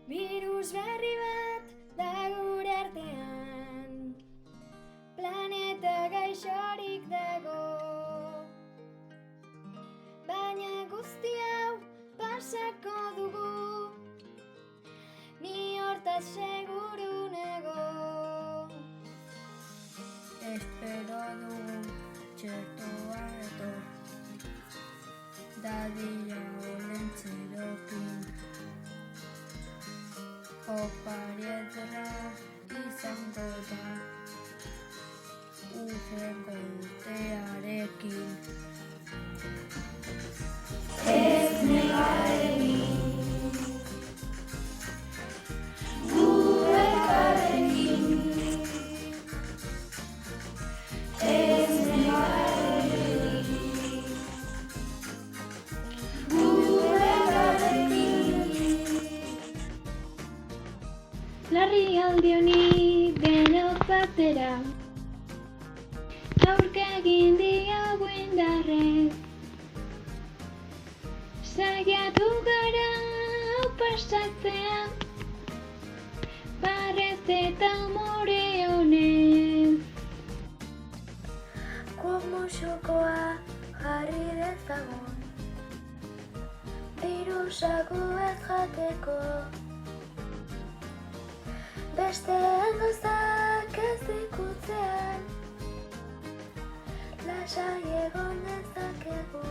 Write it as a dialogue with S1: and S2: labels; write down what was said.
S1: Virus berri bat da gure artean, planeta gaixorik dago, baina guzti hau pasako dugu, ni hortaz seguru nago.
S2: Espero dugu txertoa etor, dadila olentzerokin. Opari ederra izango da, urrengo urtearekin.
S1: Ez negarekin, gu elkarrekin. Ez negarekin, gu elkarrekin.
S3: Larrialdi honi denok batera, aurka egin diogu indarrez. Saiatu gara hau pasatzea, barrez eta umore honez.
S1: Guk musukoa jarri dezagun, birusak ez jateko. Besteen gauzak ez ikutzean, lasai egon dezakegu.